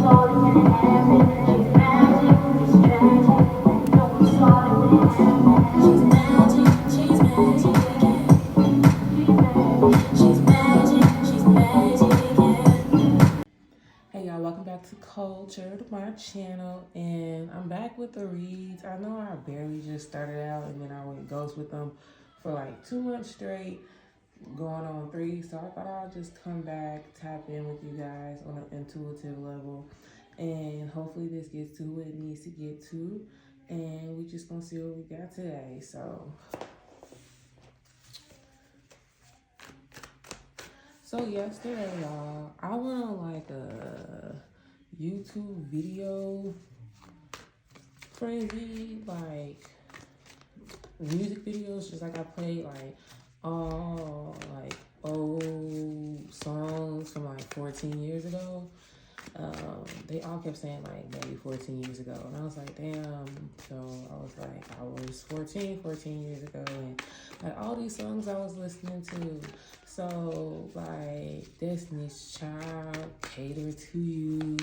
Hey y'all, welcome back to Culture, my channel, and I'm back with the reads. I know I barely just started out and then I went ghost with them for like 2 months straight, going on 3, so I thought I'll just come back, tap in with you guys on an intuitive level, and hopefully this gets to who it needs to get to, and we just gonna see what we got today. So yesterday, y'all, I went on like a YouTube video frenzy, like music videos, just like I played like all like old songs from like 14 years ago. They all kept saying like maybe 14 years ago, and I was like, damn. So I was like, I was 14 years ago, and like all these songs I was listening to. So like Destiny's Child, Cater to You,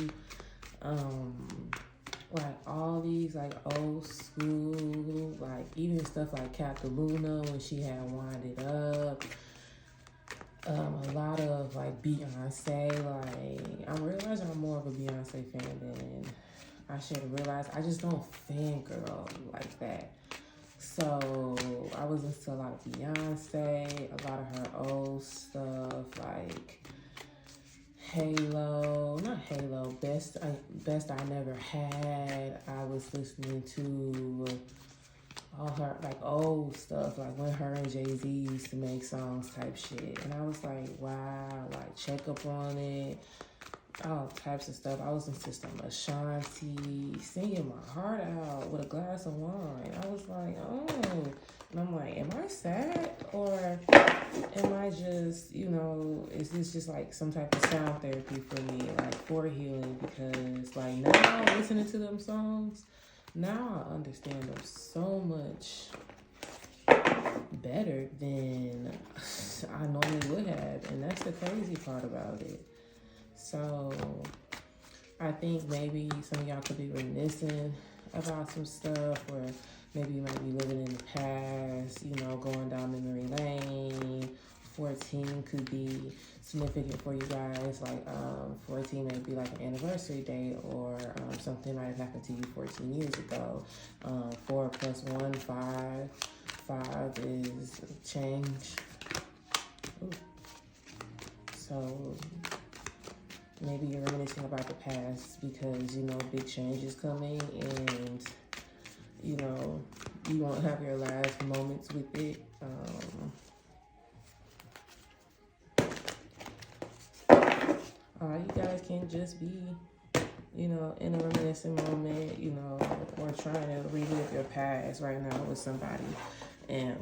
like all these like old school, like even stuff like Cataluna when she had Wind It Up. A lot of like Beyonce. Like I'm realizing I'm more of a Beyonce fan than I should have realized. I just don't fangirl like that. So I was listening to a lot of Beyonce, a lot of her old stuff, like Halo, not Halo, Best I Never Had. I was listening to all her like old stuff, like when her and Jay-Z used to make songs type shit. And I was like, wow, like Check Up On It, all types of stuff. I was listening to some Ashanti, singing my heart out with a glass of wine. I was like, oh. And I'm like, am I sad? Or am I just, is this just like some type of sound therapy for me, like for healing? Because like now listening to them songs, now I understand them so much better than I normally would have. And that's the crazy part about it. So I think maybe some of y'all could be reminiscing about some stuff, or maybe you might be living in the past, going down memory lane. 14 could be significant for you guys, like 14 may be like an anniversary date, or something might have happened to you 14 years ago. 4 plus 1, 5. 5 is change. Ooh. So maybe you're reminiscing about the past because, big change is coming, and, you won't have your last moments with it. You guys can just be, in a reminiscing moment, or trying to relive your past right now with somebody, and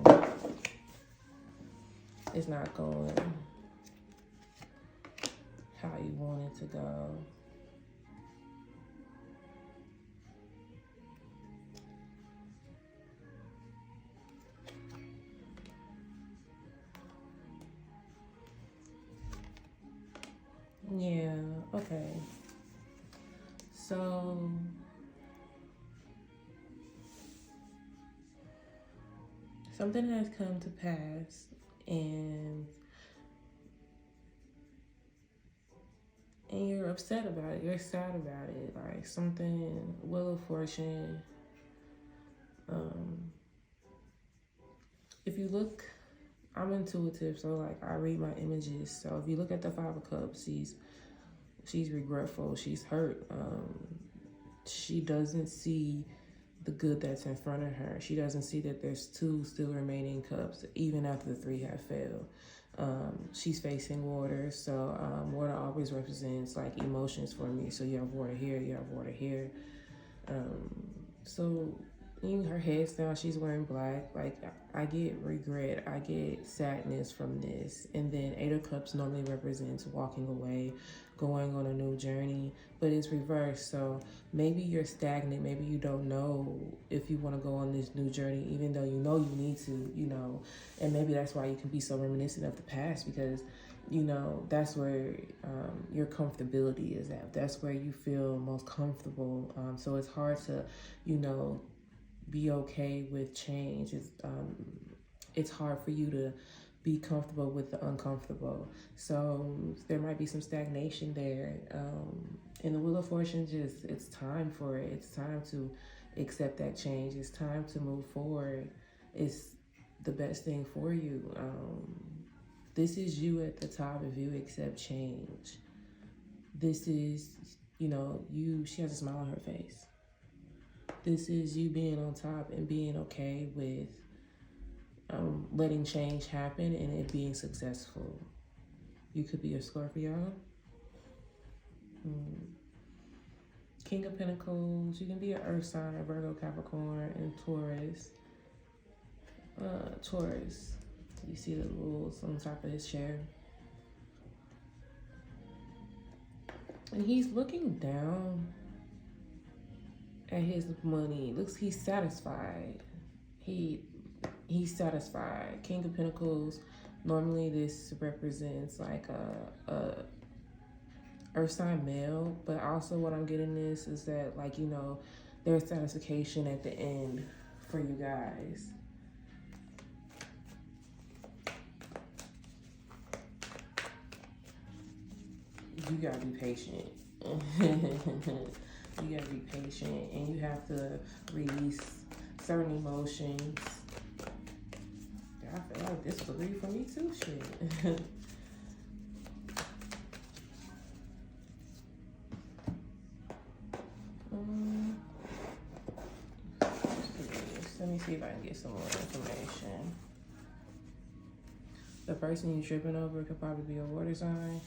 it's not going how you want it to go. Yeah, okay. So something has come to pass, and you're upset about it. You're sad about it. Like something, Wheel of Fortune. If you look, I'm intuitive, so like I read my images. So if you look at the 5 of Cups, she's regretful. She's hurt. She doesn't see the good that's in front of her. She doesn't see that there's 2 still remaining cups, even after the 3 have failed. She's facing water, so water always represents like emotions for me. So you have water here, you have water here. So her head's down, she's wearing black. Like I get regret, I get sadness from this. And then 8 of Cups normally represents walking away, going on a new journey, but it's reversed. So maybe you're stagnant, maybe you don't know if you want to go on this new journey, even though you know you need to, and maybe that's why you can be so reminiscent of the past, because you know, that's where your comfortability is at. That's where you feel most comfortable. So it's hard to, you know, be okay with change. It's hard for you to be comfortable with the uncomfortable. So there might be some stagnation there. And the Wheel of Fortune, just, it's time for it. It's time to accept that change. It's time to move forward. It's the best thing for you. This is you at the top if you accept change. This is, you know, she has a smile on her face. This is you being on top and being okay with letting change happen and it being successful. You could be a Scorpio. King of Pentacles. You can be an Earth sign, a Virgo, Capricorn, and Taurus. Taurus. You see the rules on top of his chair. And he's looking down at his money. Looks, he's satisfied. He's satisfied. King of Pentacles. Normally this represents like a Earth sign male, but also what I'm getting this is that, like, you know, there's satisfaction at the end for you guys. You gotta be patient. You gotta be patient, and you have to release certain emotions. I feel like this would be for me too, shit. Let me see if I can get some more information. The person you're tripping over could probably be a water sign.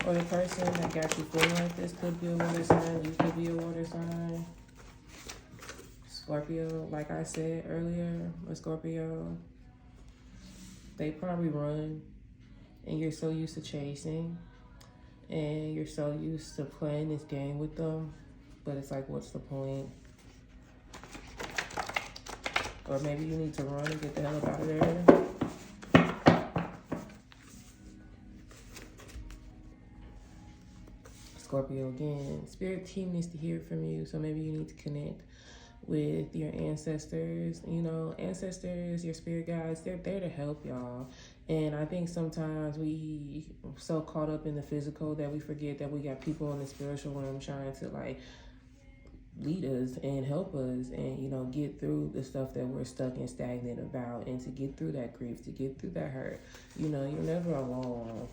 Or the person that got you feeling like this could be a water sign. You could be a water sign. Scorpio, like I said earlier, a Scorpio. They probably run, and you're so used to chasing, and you're so used to playing this game with them, but it's like, what's the point? Or maybe you need to run and get the hell up out of there. Scorpio again. Spirit team needs to hear from you, so maybe you need to connect with your ancestors. You know, ancestors, your spirit guides, they're there to help y'all. And I think sometimes we so caught up in the physical that we forget that we got people in the spiritual realm trying to like lead us and help us and, you know, get through the stuff that we're stuck and stagnant about, and to get through that grief, to get through that hurt. You know, you're never alone.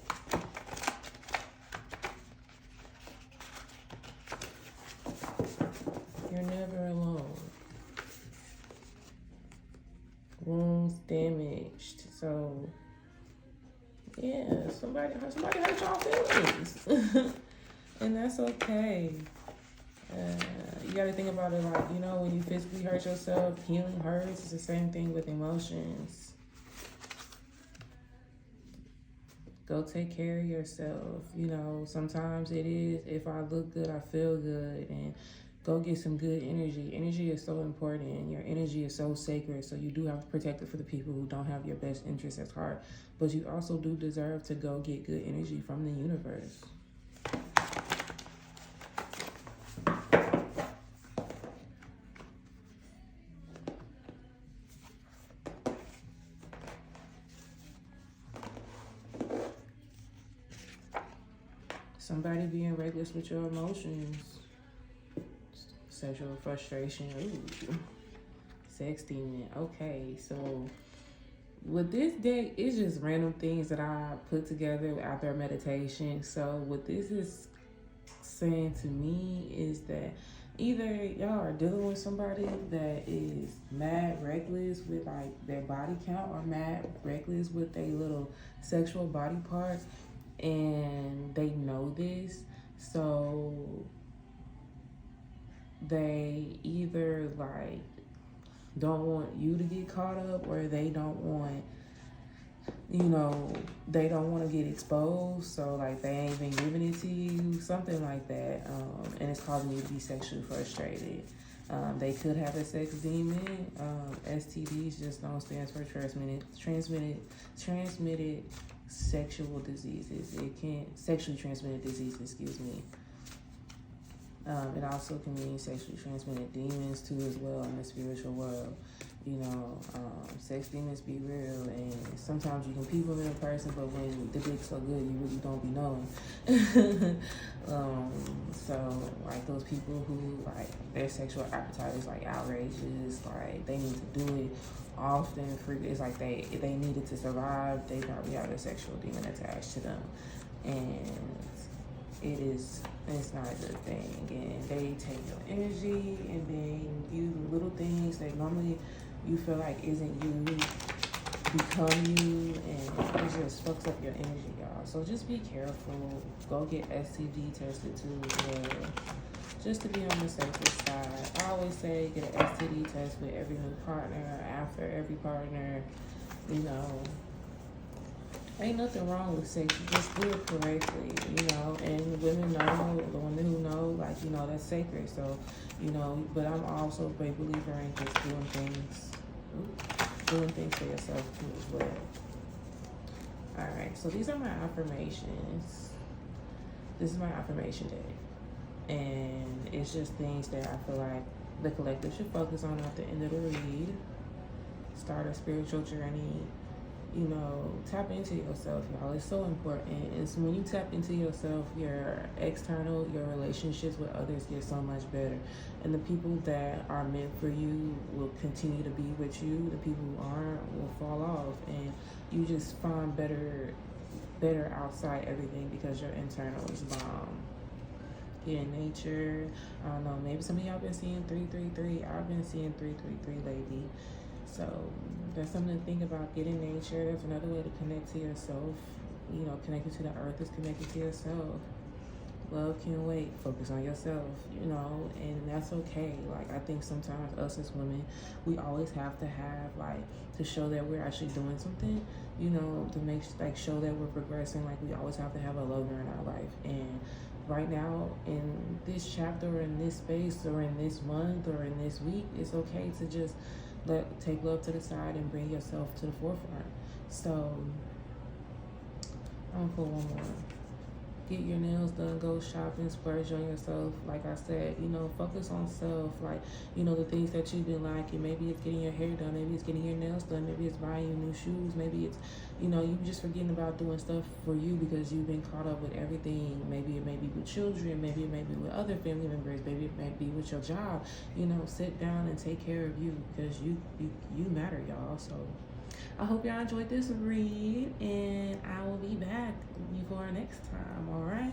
You're never alone. Wounds damaged. So, yeah, somebody hurt y'all feelings. And that's okay. You got to think about it like, you know, when you physically hurt yourself, healing hurts. It's the same thing with emotions. Go take care of yourself. You know, sometimes it is, if I look good, I feel good. And go get some good energy. Energy is so important. Your energy is so sacred. So you do have to protect it for the people who don't have your best interests at heart. But you also do deserve to go get good energy from the universe. Somebody being reckless with your emotions. Sexual frustration. Ooh. Sex demon. Okay, so with this deck, it's just random things that I put together after meditation. So what this is saying to me is that either y'all are dealing with somebody that is mad reckless with like their body count, or mad reckless with their little sexual body parts, and they know this. So they either like don't want you to get caught up, or they don't want, you know, they don't want to get exposed, so like they ain't been giving it to you, something like that. And it's causing you to be sexually frustrated. They could have a sex demon. STDs just don't stand for transmitted sexual diseases. It can't sexually transmitted diseases. Excuse me. It also can mean sexually transmitted demons too, as well, in the spiritual world. You know, sex demons be real, and sometimes you can peep them in a person, but when the dick's so good, you really don't be knowing. So, like, those people who, like, their sexual appetite is, like, outrageous, like, they need to do it often, it's like they needed to survive, they probably have a sexual demon attached to them. And it's not a good thing, and they take your energy, and then you little things that normally you feel like isn't you become you, and it just fucks up your energy, y'all. So just be careful. Go get STD tested too as well, just to be on the safer side. I always say get an STD test with every new partner, after every partner. You know, ain't nothing wrong with sex. You just do it correctly, you know. And women know, the women who know, like, you know, that's sacred. So, you know, but I'm also a big believer in just doing things for yourself too as well. All right, so these are my affirmations. This is my affirmation day, and it's just things that I feel like the collective should focus on at the end of the read. Start a spiritual journey. You know, tap into yourself, y'all. It's so important. It's when you tap into yourself, your relationships with others get so much better. And the people that are meant for you will continue to be with you. The people who aren't will fall off. And you just find better outside everything because your internal is bomb. Get in nature. I don't know, maybe some of y'all been seeing 333. I've been seeing 333 lately. So that's something to think about. Get in nature. There's another way to connect to yourself. You know, connecting to the earth is connected to yourself. Love can't wait. Focus on yourself, you know, and that's okay. Like, I think sometimes us as women, we always have to have, like, to show that we're actually doing something, you know, to make, like, show that we're progressing. Like, we always have to have a lover in our life. And right now, in this chapter, or in this space, or in this month, or in this week, it's okay to just take love to the side and bring yourself to the forefront. So I'm gonna put one more. Get your nails done, go shopping, splurge on yourself. Like I said, you know, focus on self. Like, you know, the things that you've been liking. Maybe it's getting your hair done. Maybe it's getting your nails done. Maybe it's buying you new shoes. Maybe it's, you know, you just forgetting about doing stuff for you because you've been caught up with everything. Maybe it may be with children. Maybe it may be with other family members. Maybe it may be with your job. You know, sit down and take care of you because you matter, y'all. So I hope y'all enjoyed this read, and I will be back for next time, all right?